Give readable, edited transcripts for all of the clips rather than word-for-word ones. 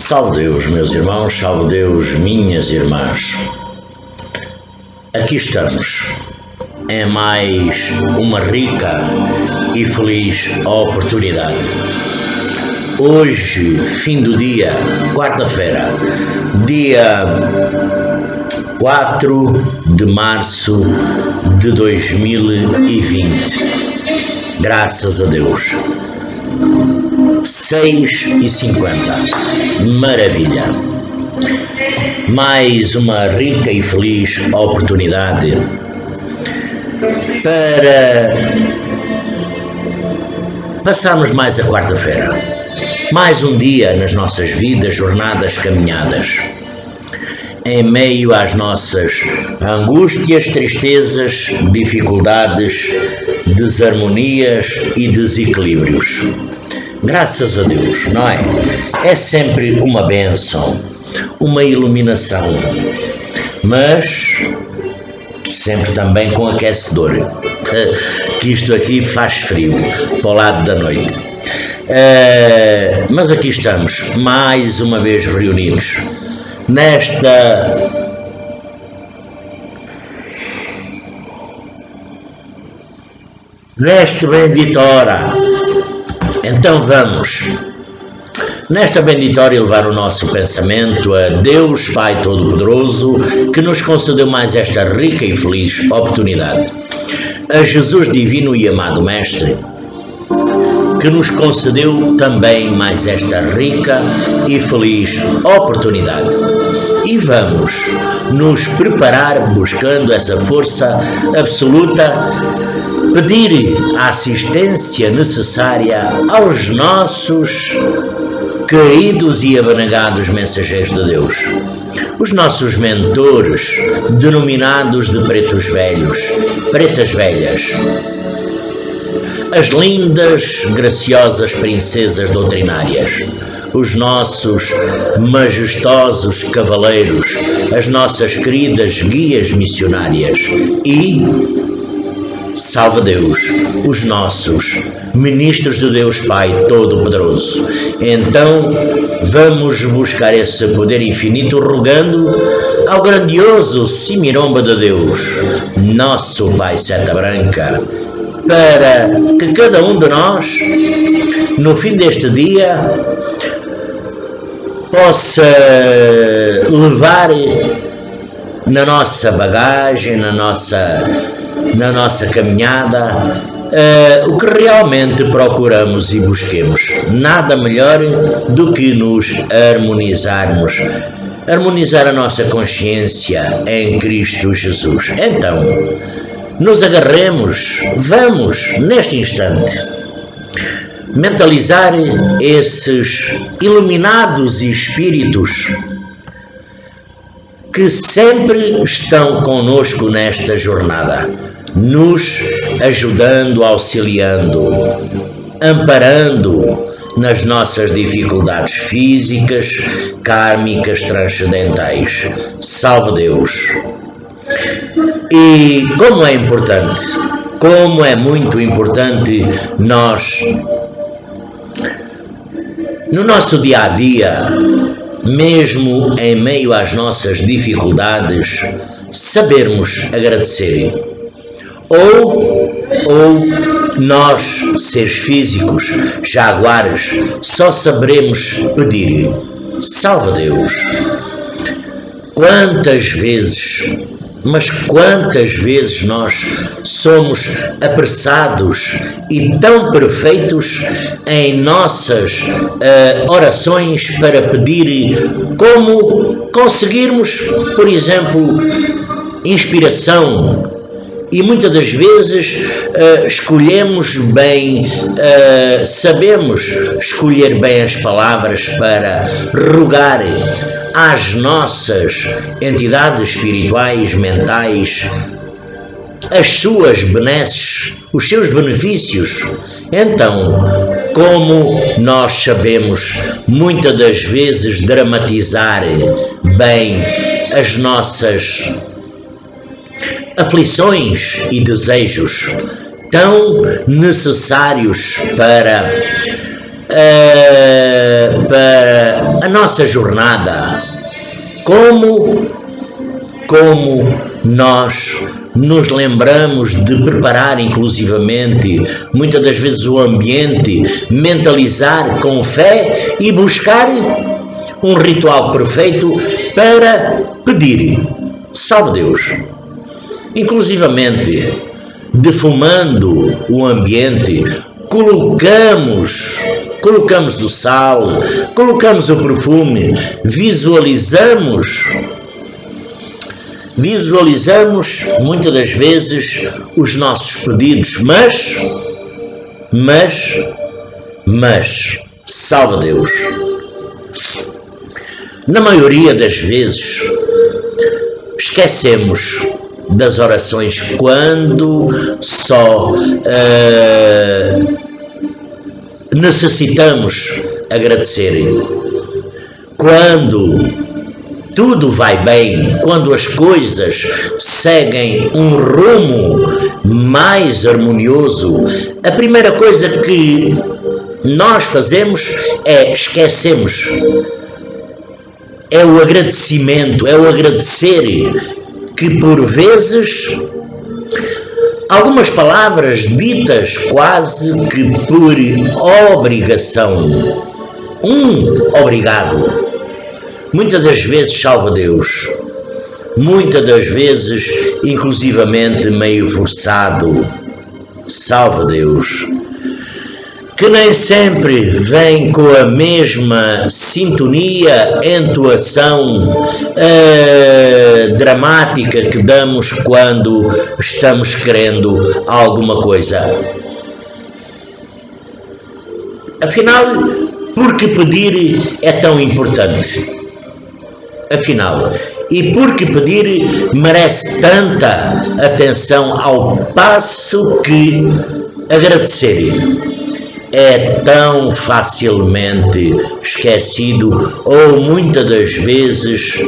Salve Deus, meus irmãos, salve Deus, minhas irmãs. Aqui estamos, em mais uma rica e feliz oportunidade. Hoje, fim do dia, quarta-feira, dia 4 de março de 2020. Graças a Deus. 6h50. Maravilha. Mais uma rica e feliz oportunidade para passarmos mais a quarta-feira. Mais um dia nas nossas vidas, jornadas, caminhadas. Em meio às nossas angústias, tristezas, dificuldades, desarmonias e desequilíbrios. Graças a Deus, não é? É sempre uma bênção, uma iluminação, mas sempre também com aquecedor, que isto aqui faz frio para o lado da noite. Mas aqui estamos, mais uma vez reunidos, nesta bendita hora. Então vamos, nesta bendita hora, elevar o nosso pensamento a Deus Pai Todo-Poderoso, que nos concedeu mais esta rica e feliz oportunidade, a Jesus Divino e Amado Mestre, que nos concedeu também mais esta rica e feliz oportunidade. E vamos nos preparar buscando essa força absoluta, pedir a assistência necessária aos nossos queridos e abnegados mensageiros de Deus, os nossos mentores, denominados de pretos velhos, pretas velhas, as lindas, graciosas princesas doutrinárias, os nossos majestosos cavaleiros, as nossas queridas guias missionárias e, salve Deus, os nossos ministros de Deus Pai Todo-Poderoso. Então, vamos buscar esse poder infinito, rogando ao grandioso Simiromba de Deus, nosso Pai Seta Branca, para que cada um de nós, no fim deste dia, possa levar na nossa bagagem, na nossa caminhada, o que realmente procuramos e busquemos. Nada melhor do que nos harmonizarmos, harmonizar a nossa consciência em Cristo Jesus. Então, nos agarremos, vamos, neste instante, mentalizar esses iluminados espíritos que sempre estão conosco nesta jornada, nos ajudando, auxiliando, amparando nas nossas dificuldades físicas, kármicas, transcendentais. Salve Deus! E como é importante, como é muito importante nós, no nosso dia a dia, mesmo em meio às nossas dificuldades, sabermos agradecer. Ou nós, seres físicos, jaguares, só saberemos pedir. Salve Deus! Quantas vezes, mas quantas vezes nós somos apressados e tão perfeitos em nossas orações para pedir, como conseguirmos, por exemplo, inspiração. E muitas das vezes escolhemos bem, sabemos escolher bem as palavras para rogar às nossas entidades espirituais, mentais, as suas benesses, os seus benefícios. Então, como nós sabemos muitas das vezes dramatizar bem as nossas aflições e desejos tão necessários para nossa jornada, como nós nos lembramos de preparar inclusivamente, muitas das vezes, o ambiente, mentalizar com fé e buscar um ritual perfeito para pedir, salve Deus, inclusivamente defumando o ambiente, colocamos o sal, colocamos o perfume, visualizamos muitas das vezes os nossos pedidos, mas, salve Deus, na maioria das vezes esquecemos das orações quando só necessitamos agradecer. Quando tudo vai bem, quando as coisas seguem um rumo mais harmonioso, a primeira coisa que nós fazemos é esquecemos. É o agradecimento, é o agradecer, que por vezes algumas palavras ditas quase que por obrigação. Obrigado. Muitas das vezes salva Deus. Muitas das vezes, inclusivamente, meio forçado. Salva Deus. Que nem sempre vem com a mesma sintonia, entoação dramática que damos quando estamos querendo alguma coisa. Afinal, por que pedir é tão importante? Afinal, e por que pedir merece tanta atenção ao passo que agradecer é tão facilmente esquecido ou muitas das vezes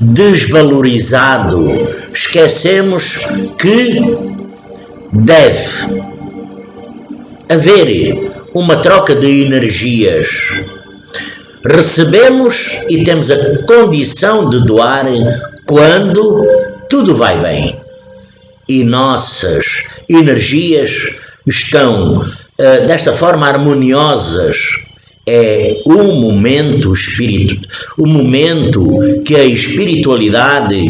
desvalorizado. Esquecemos que deve haver uma troca de energias. Recebemos e temos a condição de doar quando tudo vai bem. E nossas energias estão desta forma harmoniosas. É o momento que a espiritualidade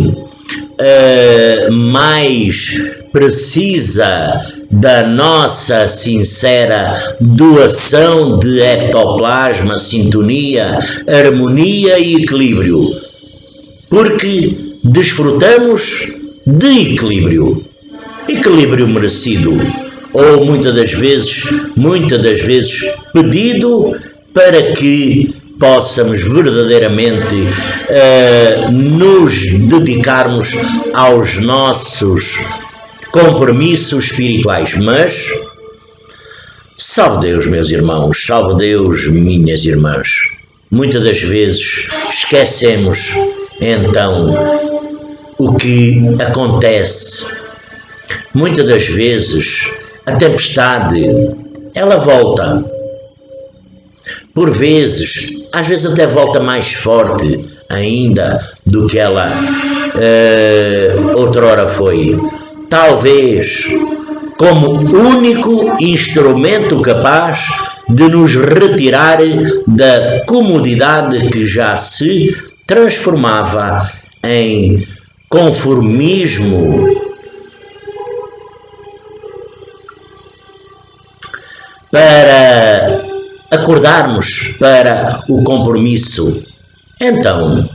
mais precisa da nossa sincera doação de ectoplasma, sintonia, harmonia e equilíbrio, porque desfrutamos de equilíbrio merecido, ou muitas das vezes pedido para que possamos verdadeiramente nos dedicarmos aos nossos compromissos espirituais. Mas salve Deus, meus irmãos, salve Deus, minhas irmãs. Muitas das vezes esquecemos então o que acontece. Muitas das vezes a tempestade, ela volta. Por vezes, às vezes até volta mais forte ainda do que ela outrora foi. Talvez como único instrumento capaz de nos retirar da comodidade que já se transformava em conformismo, para acordarmos para o compromisso. Então,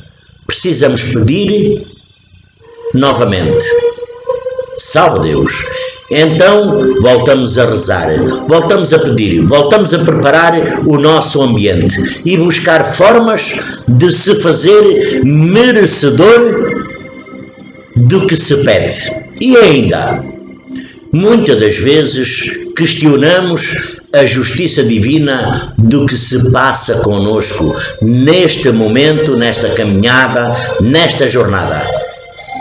precisamos pedir novamente. Salve Deus. Então, voltamos a rezar, voltamos a pedir, voltamos a preparar o nosso ambiente e buscar formas de se fazer merecedor do que se pede. E ainda, muitas das vezes questionamos a justiça divina do que se passa conosco neste momento, nesta caminhada, nesta jornada,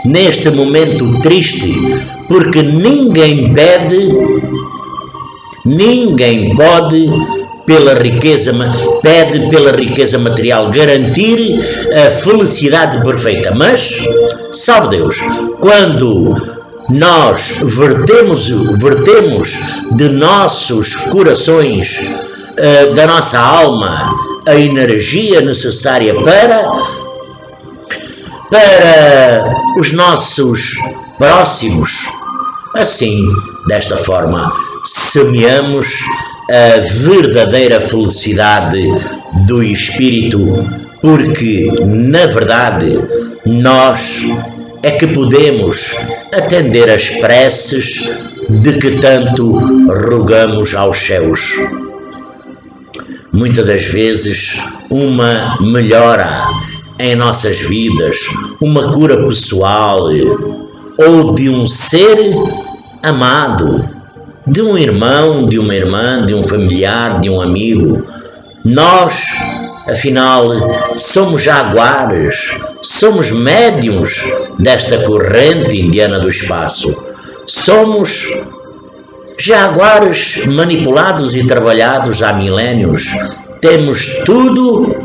neste momento triste, porque ninguém pode pede pela riqueza material garantir a felicidade perfeita. Mas, salve Deus, quando nós vertemos de nossos corações, da nossa alma, a energia necessária para os nossos próximos, assim, desta forma, semeamos a verdadeira felicidade do Espírito, porque, na verdade, nós é que podemos atender às preces de que tanto rogamos aos céus. Muitas das vezes, uma melhora em nossas vidas, uma cura pessoal ou de um ser amado, de um irmão, de uma irmã, de um familiar, de um amigo. Nós, afinal, somos jaguares, somos médiuns desta corrente indiana do espaço. Somos jaguares manipulados e trabalhados há milénios. Temos tudo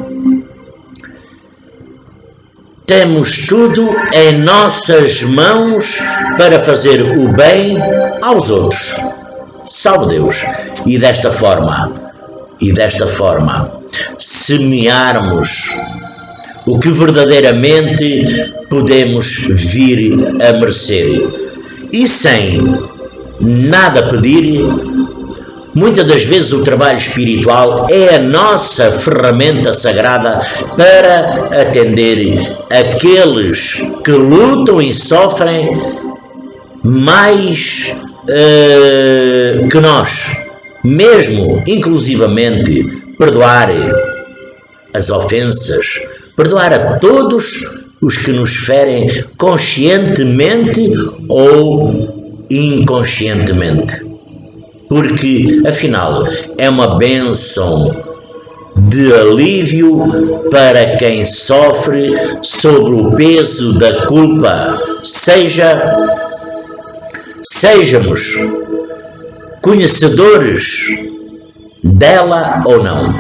em nossas mãos para fazer o bem aos outros. Salve Deus! E desta forma, semearmos o que verdadeiramente podemos vir a merecer. E sem nada pedir, muitas das vezes o trabalho espiritual é a nossa ferramenta sagrada para atender aqueles que lutam e sofrem mais que nós, mesmo inclusivamente perdoar as ofensas, perdoar a todos os que nos ferem conscientemente ou inconscientemente. Porque, afinal, é uma bênção de alívio para quem sofre sobre o peso da culpa, sejamos conhecedores dela ou não.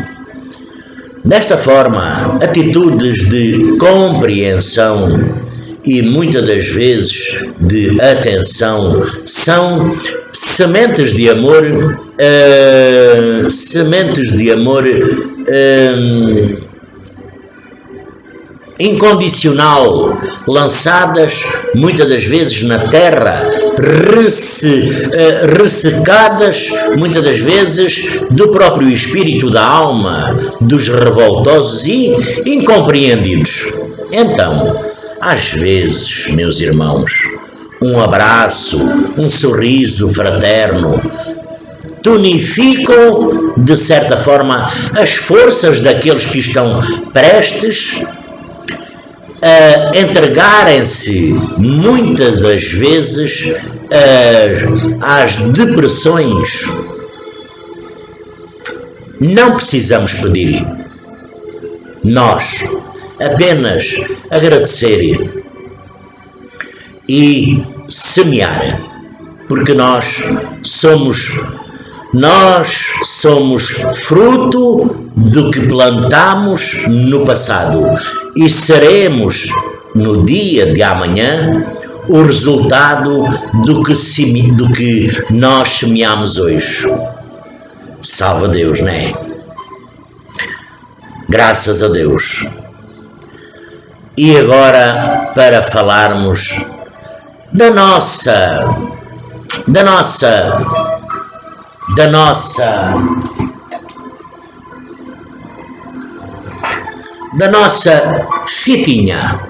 Desta forma, atitudes de compreensão e muitas das vezes de atenção são sementes de amor incondicional, lançadas muitas das vezes na terra, ressecadas muitas das vezes do próprio espírito da alma, dos revoltosos e incompreendidos. Então, às vezes, meus irmãos, um abraço, um sorriso fraterno tonificam, de certa forma, as forças daqueles que estão prestes a entregarem-se, muitas das vezes, às depressões. Não precisamos pedir. Nós apenas agradecer e semear, porque nós somos fruto do que plantamos no passado e seremos no dia de amanhã o resultado do que nós semeamos hoje. Salve Deus, não é? Graças a Deus. E agora, para falarmos da nossa fitinha,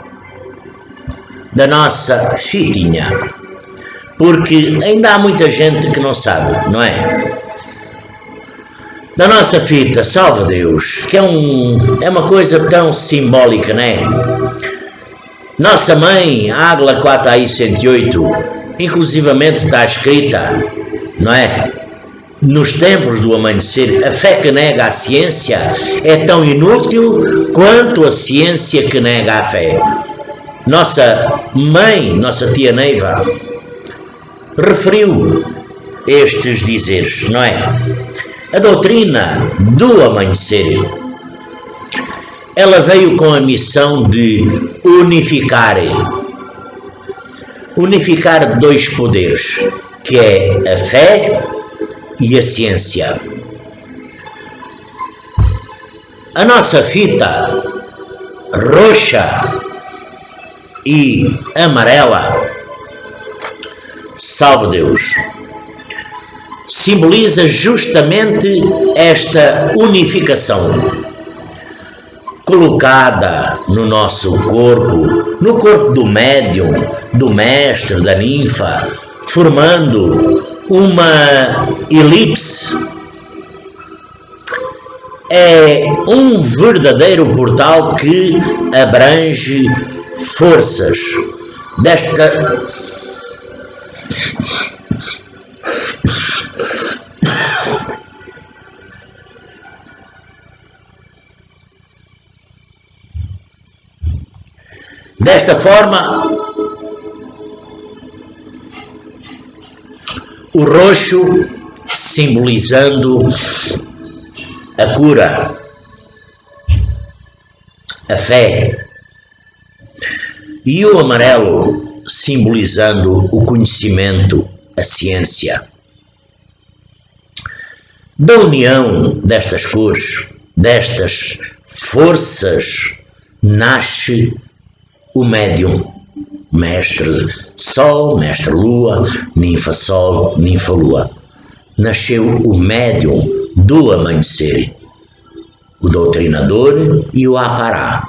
porque ainda há muita gente que não sabe, não é? Da nossa fita, salve Deus, que é uma coisa tão simbólica, não é? Nossa mãe, Águila 4AI 108, inclusivamente está escrita, não é? Nos tempos do amanhecer, a fé que nega a ciência é tão inútil quanto a ciência que nega a fé. Nossa mãe, nossa tia Neiva, referiu estes dizeres, não é? A doutrina do amanhecer, ela veio com a missão de unificar dois poderes, que é a fé e a ciência. A nossa fita roxa e amarela, salve Deus, simboliza justamente esta unificação colocada no nosso corpo, no corpo do médium, do mestre, da ninfa, formando uma elipse. É um verdadeiro portal que abrange forças desta forma. O roxo simbolizando a cura, a fé, e o amarelo simbolizando o conhecimento, a ciência. Da união destas cores, destas forças, nasce o médium, mestre Sol, mestre Lua, ninfa Sol, ninfa Lua. Nasceu o médium do amanhecer, o doutrinador e o apará.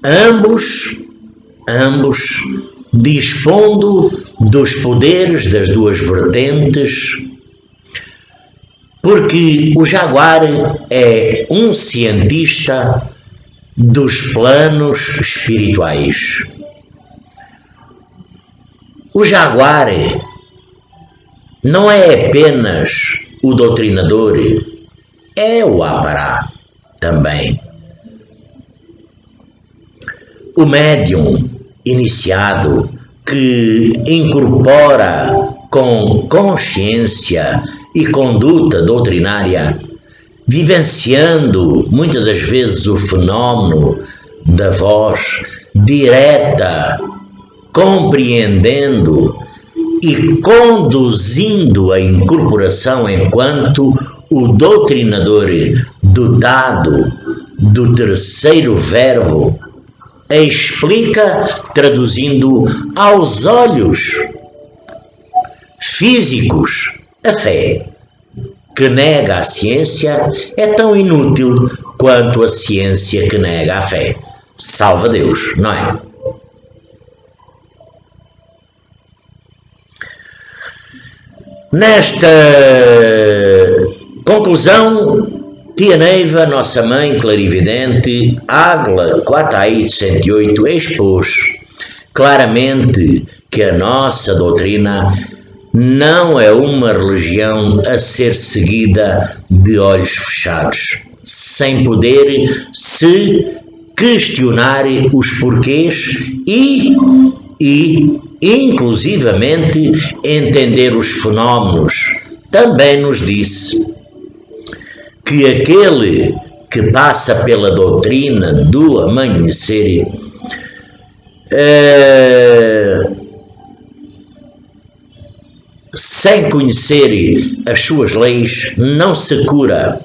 Ambos dispondo dos poderes das duas vertentes, porque o jaguar é um cientista dos planos espirituais. O jaguar não é apenas o doutrinador, é o apará também. O médium iniciado que incorpora com consciência e conduta doutrinária, vivenciando muitas das vezes o fenómeno da voz direta, compreendendo e conduzindo a incorporação enquanto o doutrinador dotado do terceiro verbo explica, traduzindo aos olhos físicos a fé, que nega a ciência é tão inútil quanto a ciência que nega a fé. Salva Deus, não é? Nesta conclusão, Tia Neiva, nossa mãe clarividente, Águila 468, expôs claramente que a nossa doutrina não é uma religião a ser seguida de olhos fechados, sem poder se questionar os porquês e inclusivamente entender os fenómenos. Também nos disse que aquele que passa pela doutrina do amanhecer sem conhecer as suas leis não se cura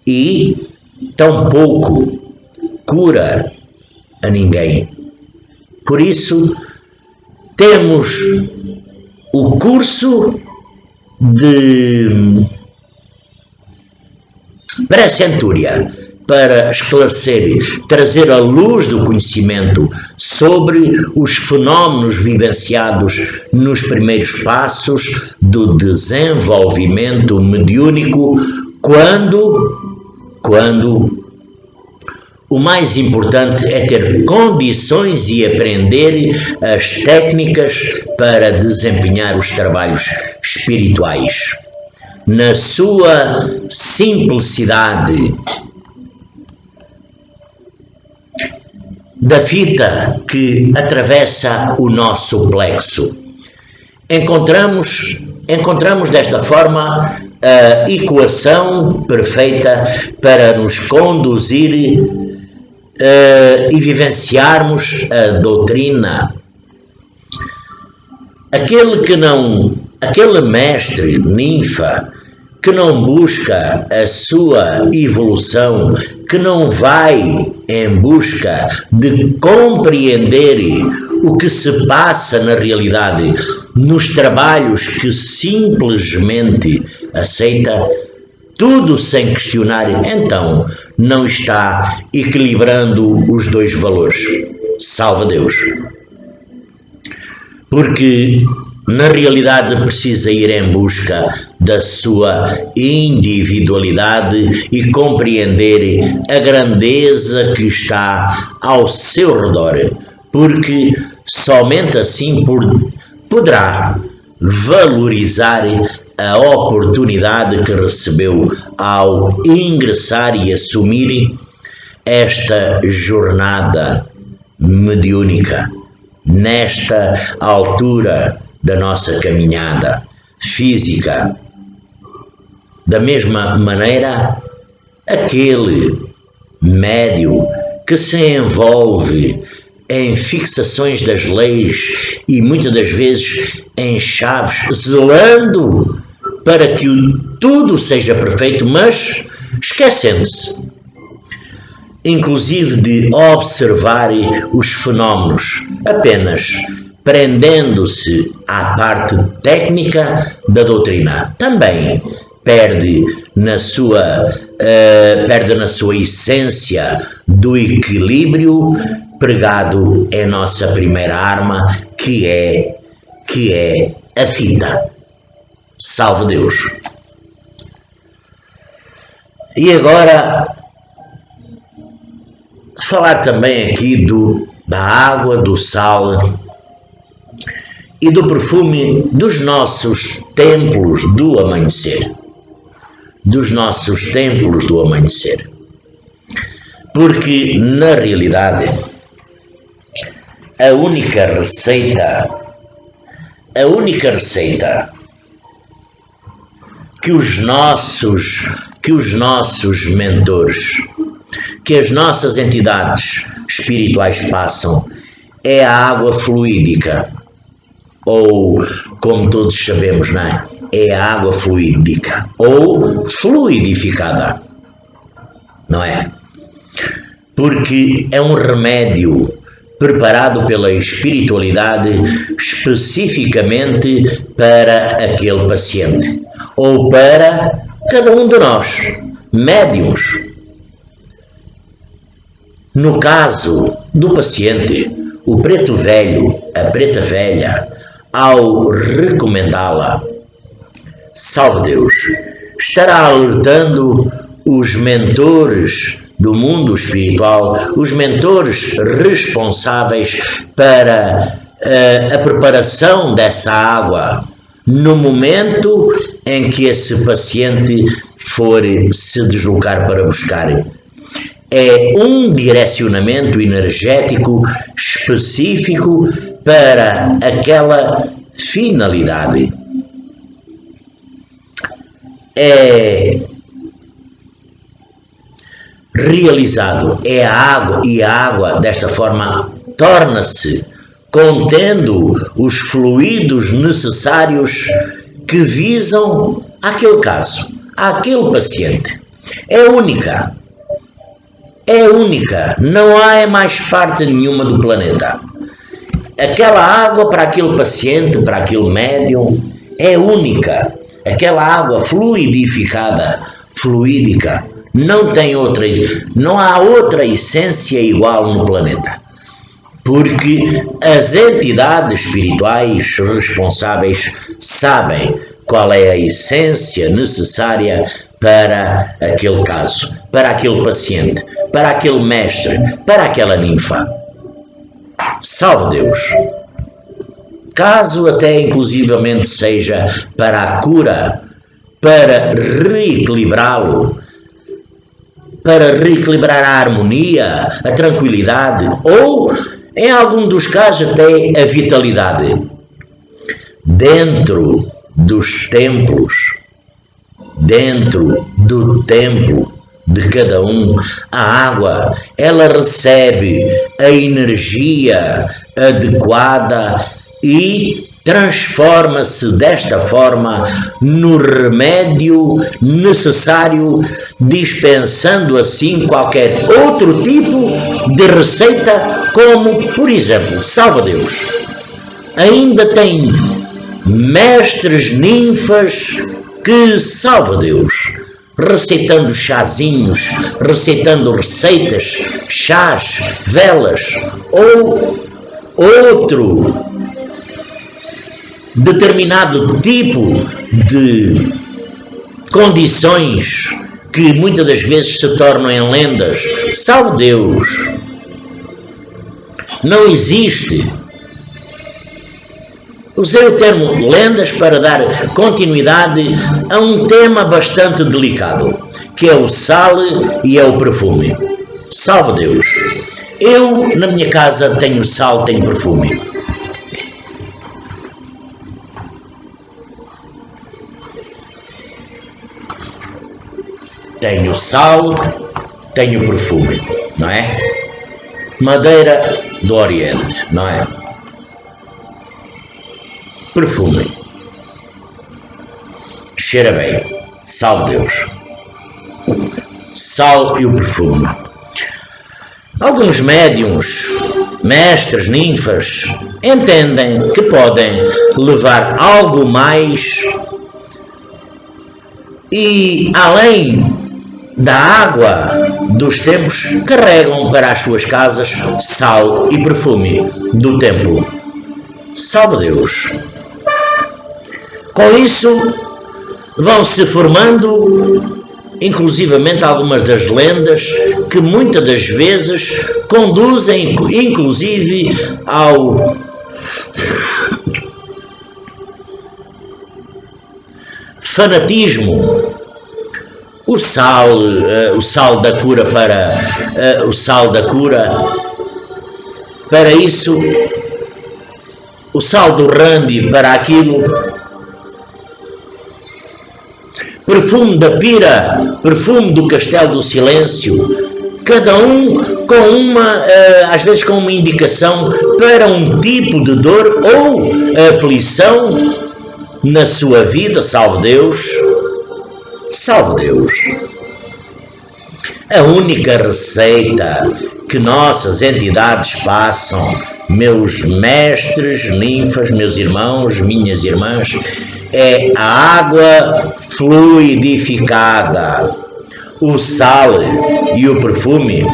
e tampouco cura a ninguém. Por isso temos o curso de pré-centúria para esclarecer, trazer a luz do conhecimento sobre os fenómenos vivenciados nos primeiros passos do desenvolvimento mediúnico, quando o mais importante é ter condições e aprender as técnicas para desempenhar os trabalhos espirituais. Na sua simplicidade da fita que atravessa o nosso plexo, encontramos encontramos desta forma a equação perfeita para nos conduzir e vivenciarmos a doutrina. Aquele mestre ninfa que não busca a sua evolução, que não vai em busca de compreender o que se passa na realidade, nos trabalhos que simplesmente aceita, tudo sem questionar, então não está equilibrando os dois valores. Salve Deus! Porque na realidade precisa ir em busca da sua individualidade e compreender a grandeza que está ao seu redor, porque somente assim poderá valorizar a oportunidade que recebeu ao ingressar e assumir esta jornada mediúnica, nesta altura da nossa caminhada física. Da mesma maneira, aquele médium que se envolve em fixações das leis e muitas das vezes em chaves, zelando para que tudo seja perfeito, mas esquecendo-se, inclusive de observar os fenómenos, apenas prendendo-se à parte técnica da doutrina, também perde na sua essência do equilíbrio pregado em nossa primeira arma, que é a fita. Salve Deus! E agora falar também aqui da água, do sal e do perfume dos nossos templos do amanhecer. Porque, na realidade, a única receita que os nossos mentores, que as nossas entidades espirituais passam, é a água fluídica, ou, como todos sabemos, não é? É a água fluídica, ou fluidificada, não é? Porque é um remédio preparado pela espiritualidade especificamente para aquele paciente, ou para cada um de nós, médiuns. No caso do paciente, o preto velho, a preta velha, ao recomendá-la, salve Deus, estará alertando os mentores do mundo espiritual, os mentores responsáveis para a preparação dessa água, no momento em que esse paciente for se deslocar para buscar. É um direcionamento energético específico para aquela finalidade. É realizado, é a água, e a água desta forma torna-se contendo os fluidos necessários que visam aquele caso, aquele paciente. É única, não há mais parte nenhuma do planeta. Aquela água para aquele paciente, para aquele médium, é única. Aquela água fluidificada, fluídica, não há outra essência igual no planeta. Porque as entidades espirituais responsáveis sabem qual é a essência necessária para aquele caso, para aquele paciente, para aquele mestre, para aquela ninfa. Salve Deus! Caso até inclusivamente seja para a cura, para reequilibrá-lo, para reequilibrar a harmonia, a tranquilidade ou, em algum dos casos, até a vitalidade. Dentro dos templos, dentro do templo de cada um, a água, ela recebe a energia adequada e transforma-se desta forma no remédio necessário, dispensando assim qualquer outro tipo de receita, como, por exemplo, salva Deus, ainda tem mestres ninfas que, salva Deus, receitando chazinhos, receitando receitas, chás, velas ou outro determinado tipo de condições que muitas das vezes se tornam em lendas. Salve Deus! Não existe. Usei o termo lendas para dar continuidade a um tema bastante delicado, que é o sal e é o perfume. Salve Deus! Eu, na minha casa, tenho sal, tenho perfume. Tenho sal, tenho perfume, não é? Madeira do Oriente, não é? Perfume. Cheira bem. Salve Deus. Sal e o perfume. Alguns médiuns, mestres, ninfas, entendem que podem levar algo mais e, além da água dos templos, carregam para as suas casas sal e perfume do templo. Salve Deus! Com isso, vão-se formando, inclusivamente, algumas das lendas que muitas das vezes conduzem, inclusive, ao fanatismo. O sal da cura para isso, o sal do Randy para aquilo, perfume da Pira, perfume do Castelo do Silêncio, cada um com às vezes com uma indicação para um tipo de dor ou aflição na sua vida. Salve Deus! Salve Deus! A única receita que nossas entidades passam, meus mestres, ninfas, meus irmãos, minhas irmãs, é a água fluidificada, o sal e o perfume.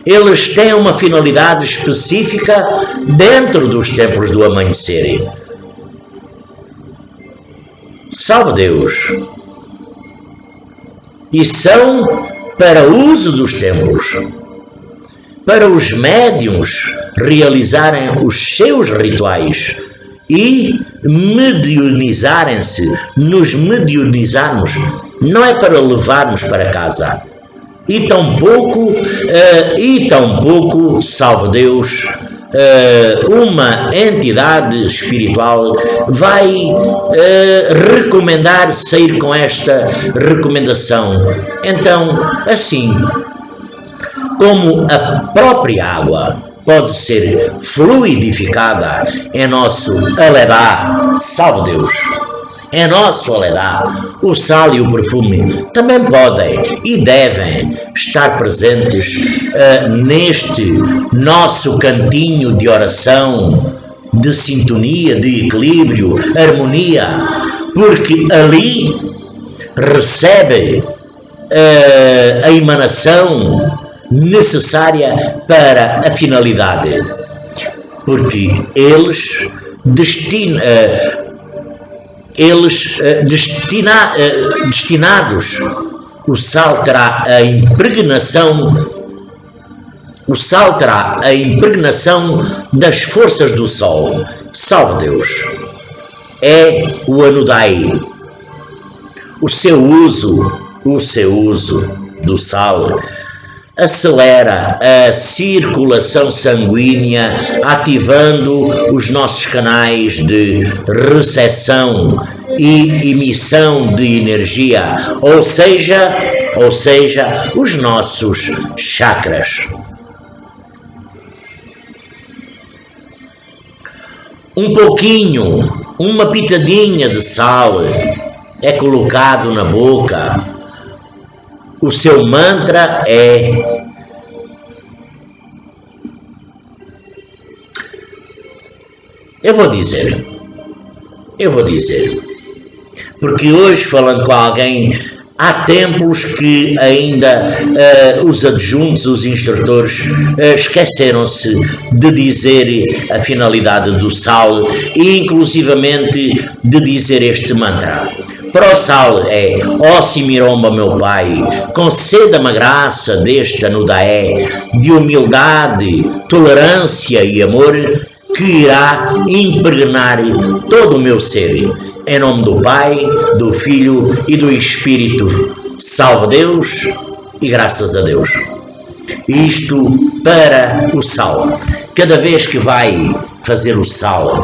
Eles têm uma finalidade específica dentro dos templos do amanhecer. Salve Deus! E são para uso dos templos, para os médiuns realizarem os seus rituais e mediunizarem-se, nos mediunizarmos, não é para levarmos para casa. E tampouco, salve Deus, uma entidade espiritual vai recomendar sair com esta recomendação. Então, assim como a própria água pode ser fluidificada em nosso aledá, salve Deus, em nosso aledá, o sal e o perfume também podem e devem estar presentes neste nosso cantinho de oração, de sintonia, de equilíbrio, harmonia, porque ali recebe a emanação necessária para a finalidade, porque eles destinados, o sal terá a impregnação das forças do sol. Salve Deus! É o Anudai. O seu uso do sal acelera a circulação sanguínea, ativando os nossos canais de recepção e emissão de energia, ou seja, os nossos chakras. Um pouquinho, uma pitadinha de sal é colocado na boca. O seu mantra é: eu vou dizer, porque hoje, falando com alguém, há templos que ainda os adjuntos, os instrutores, esqueceram-se de dizer a finalidade do sal e inclusivamente de dizer este mantra. Para o sal é: ó Simiromba, meu Pai, conceda-me a graça deste Anudaé de humildade, tolerância e amor que irá impregnar todo o meu ser. Em nome do Pai, do Filho e do Espírito. Salve Deus e graças a Deus. Isto para o sal. Cada vez que vai fazer o sal,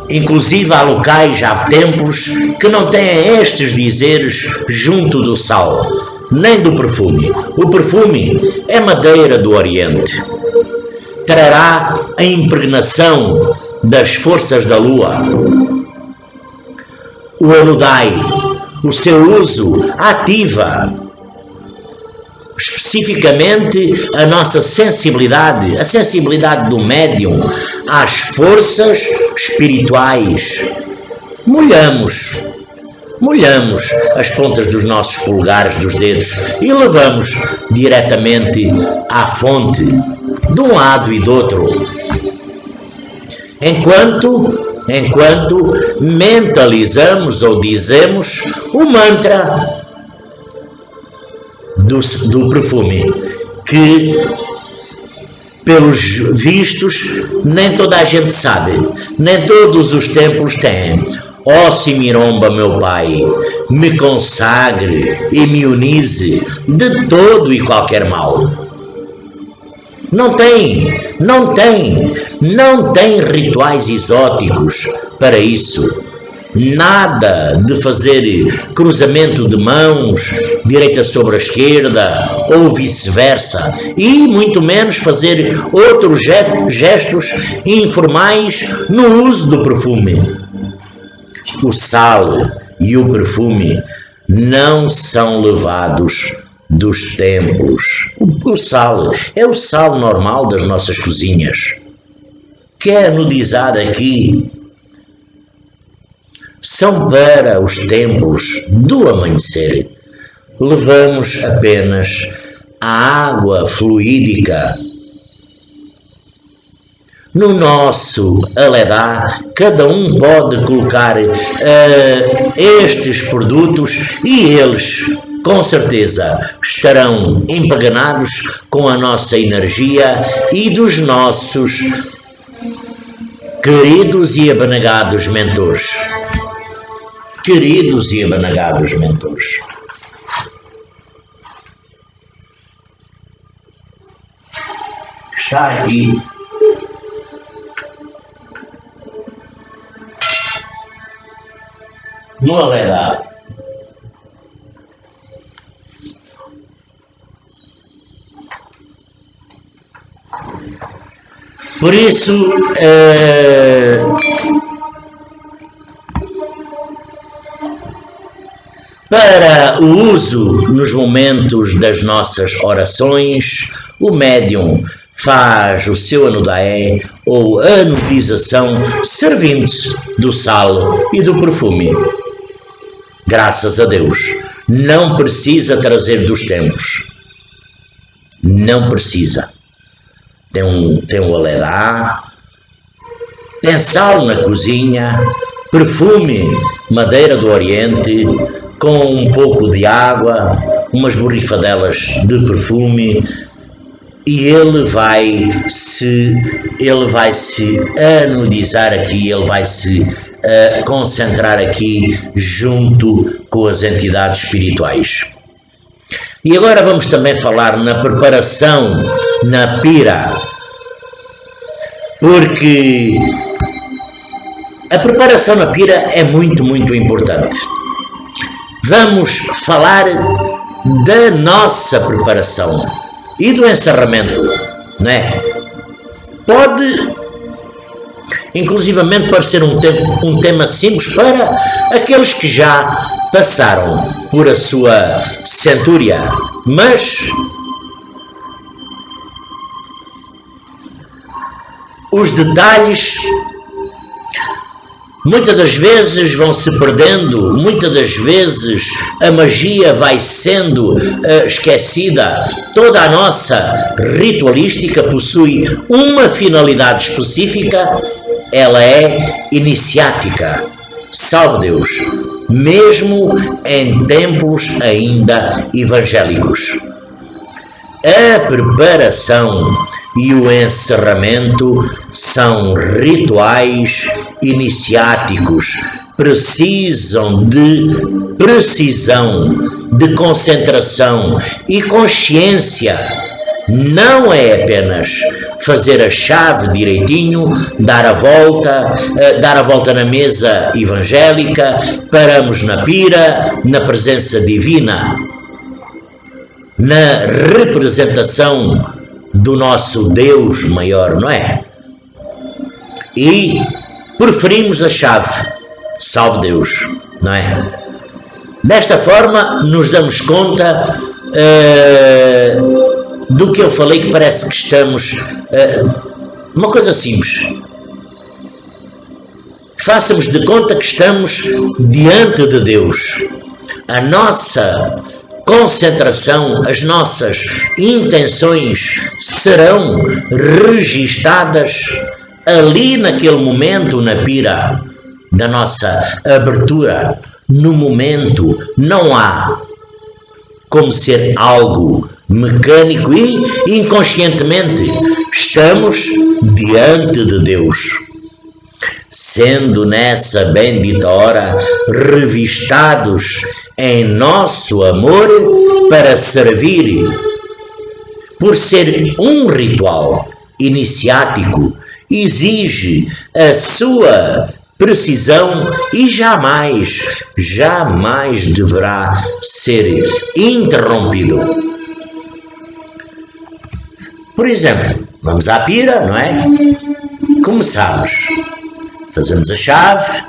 inclusive há locais, há templos que não têm estes dizeres junto do sal, nem do perfume. O perfume é madeira do Oriente. Trará a impregnação das forças da lua. O Anudai, o seu uso ativa especificamente a nossa sensibilidade, a sensibilidade do médium às forças espirituais. Molhamos as pontas dos nossos polegares dos dedos e levamos diretamente à fonte, de um lado e do outro. Enquanto mentalizamos ou dizemos o mantra do perfume, que pelos vistos nem toda a gente sabe, nem todos os templos têm. Ó Simiromba, meu Pai, me consagre e me unize de todo e qualquer mal. Não tem rituais exóticos para isso. Nada de fazer cruzamento de mãos, direita sobre a esquerda ou vice-versa, e muito menos fazer outros gestos informais no uso do perfume. O sal e o perfume não são levados dos templos. O sal é o sal normal das nossas cozinhas. Quer anudizar aqui são para os templos do amanhecer. Levamos apenas a água fluídica. No nosso Aledá, cada um pode colocar estes produtos e eles, com certeza, estarão impregnados com a nossa energia e dos nossos queridos e abnegados mentores. Queridos e abnegados mentores. Está aqui no Aledá. Por isso, para o uso nos momentos das nossas orações, o médium faz o seu anudaé ou anudização servindo-se do sal e do perfume. Graças a Deus, não precisa trazer dos templos. Não precisa. Tem um Aledá, tem sal na cozinha, perfume, madeira do Oriente, com um pouco de água, umas borrifadelas de perfume, e ele vai se anudizar aqui, ele vai se concentrar aqui junto com as entidades espirituais. E agora vamos também falar na preparação na pira, porque a preparação na pira é muito, muito importante. Vamos falar da nossa preparação e do encerramento, não é? Pode, inclusivamente, parecer um tema simples para aqueles que já passaram por a sua centúria, mas os detalhes muitas das vezes vão se perdendo, muitas das vezes a magia vai sendo esquecida. Toda a nossa ritualística possui uma finalidade específica, ela é iniciática. Salve Deus! Mesmo em tempos ainda evangélicos. A preparação e o encerramento são rituais iniciáticos, precisam de precisão, de concentração e consciência. Não é apenas fazer a chave direitinho, dar a volta na mesa evangélica, paramos na pira, na presença divina, na representação do nosso Deus maior, não é? E preferimos a chave, salve Deus, não é? Desta forma nos damos conta do que eu falei, que parece que estamos uma coisa simples. Façamos de conta que estamos diante de Deus. A nossa concentração, as nossas intenções serão registadas ali naquele momento na pira da nossa abertura. No momento não há como ser algo mecânico e inconscientemente estamos diante de Deus. Sendo nessa bendita hora revistados em nosso amor para servir. Por ser um ritual iniciático, exige a sua precisão e jamais deverá ser interrompido. Por exemplo, vamos à pira, não é? Começamos. Fazemos a chave,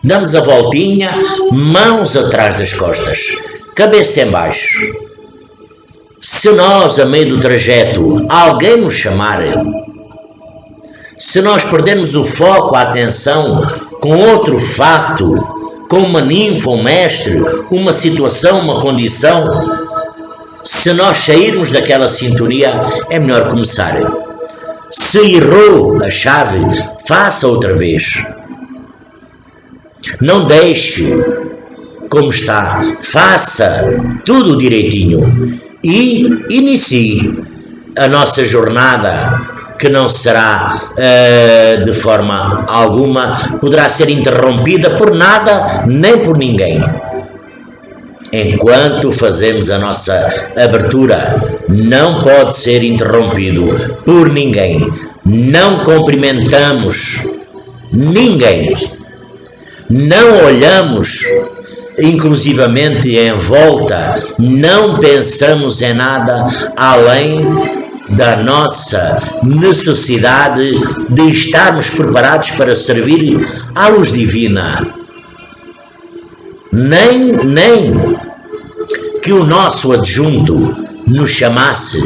damos a voltinha, mãos atrás das costas, cabeça em baixo. Se nós, a meio do trajeto, alguém nos chamar, se nós perdermos o foco, a atenção, com outro fato, com uma ninfa, um mestre, uma situação, uma condição, se nós sairmos daquela sintonia, é melhor começar. Se errou a chave, faça outra vez. Não deixe como está. Faça tudo direitinho e inicie a nossa jornada, que não será de forma alguma, poderá ser interrompida por nada nem por ninguém. Enquanto fazemos a nossa abertura, não pode ser interrompido por ninguém. Não cumprimentamos ninguém. Não olhamos inclusivamente em volta. Não pensamos em nada além da nossa necessidade de estarmos preparados para servir à luz divina. Nem que o nosso adjunto nos chamasse.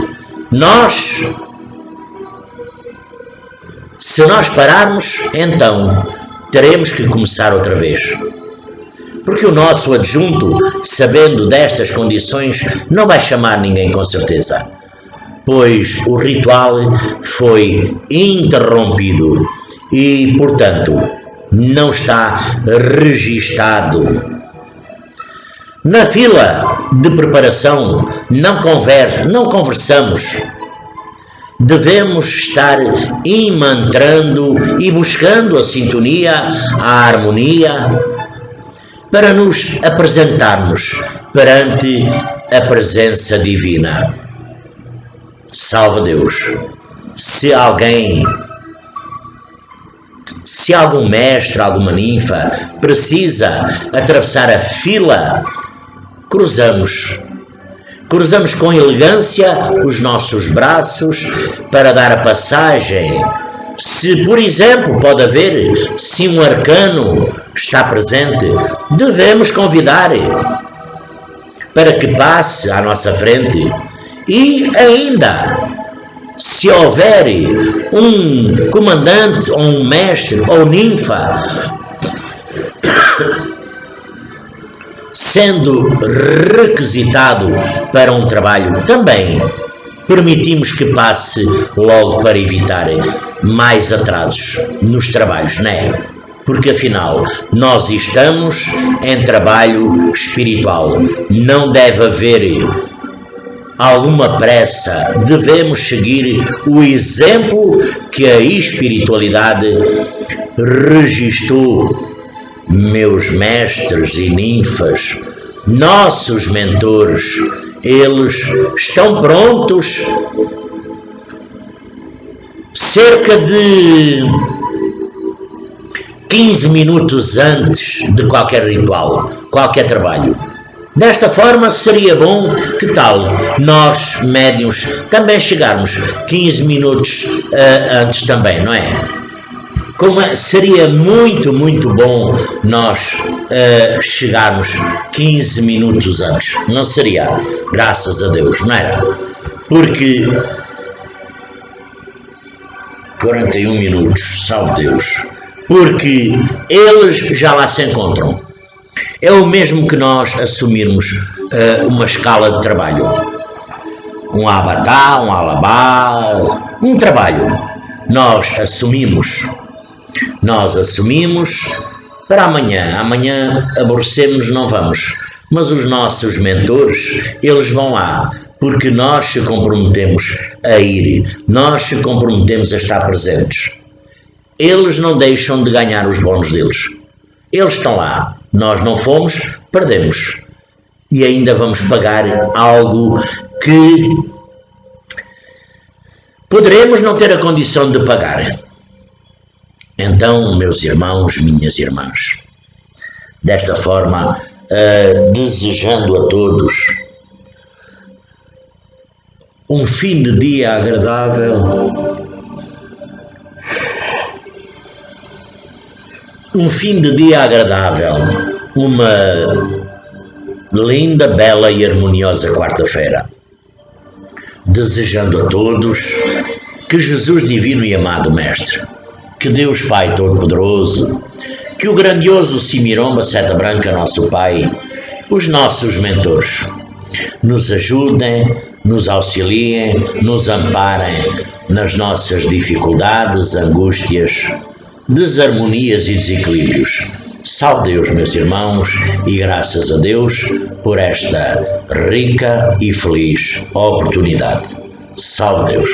Se nós pararmos, então teremos que começar outra vez. Porque o nosso adjunto, sabendo destas condições, não vai chamar ninguém com certeza. Pois o ritual foi interrompido e, portanto, não está registado. Na fila de preparação não conversamos. Devemos estar imantrando e buscando a sintonia, a harmonia, para nos apresentarmos perante a presença divina. Salve Deus! Se algum mestre, alguma ninfa precisa atravessar a fila, cruzamos com elegância os nossos braços para dar a passagem. Se, por exemplo, pode haver, se um arcano está presente, devemos convidar para que passe à nossa frente. E ainda, se houver um comandante, ou um mestre, ou ninfa, sendo requisitado para um trabalho, também permitimos que passe logo para evitar mais atrasos nos trabalhos, não é? Porque afinal, nós estamos em trabalho espiritual. Não deve haver alguma pressa, devemos seguir o exemplo que a espiritualidade registou. Meus mestres e ninfas, nossos mentores, eles estão prontos cerca de 15 minutos antes de qualquer ritual, qualquer trabalho. Desta forma, seria bom, que tal, nós, médiuns, também chegarmos 15 minutos antes também, não é? Seria muito, muito bom nós chegarmos 15 minutos antes. Não seria? Graças a Deus, não era? Porque 41 minutos, salve Deus. Porque eles já lá se encontram. É o mesmo que nós assumirmos uma escala de trabalho. Um abatá, um alabá, um trabalho. Nós assumimos para amanhã aborrecemos, não vamos, mas os nossos mentores, eles vão lá, porque nós se comprometemos a ir, nós se comprometemos a estar presentes. Eles não deixam de ganhar os bónus deles, eles estão lá, nós não fomos, perdemos, e ainda vamos pagar algo que poderemos não ter a condição de pagar. Então, meus irmãos, minhas irmãs, desta forma, desejando a todos um fim de dia agradável, uma linda, bela e harmoniosa quarta-feira, desejando a todos que Jesus Divino e Amado Mestre, que Deus Pai Todo-Poderoso, que o grandioso Simiromba Seta Branca, nosso Pai, os nossos mentores, nos ajudem, nos auxiliem, nos amparem nas nossas dificuldades, angústias, desarmonias e desequilíbrios. Salve Deus, meus irmãos, e graças a Deus por esta rica e feliz oportunidade. Salve Deus.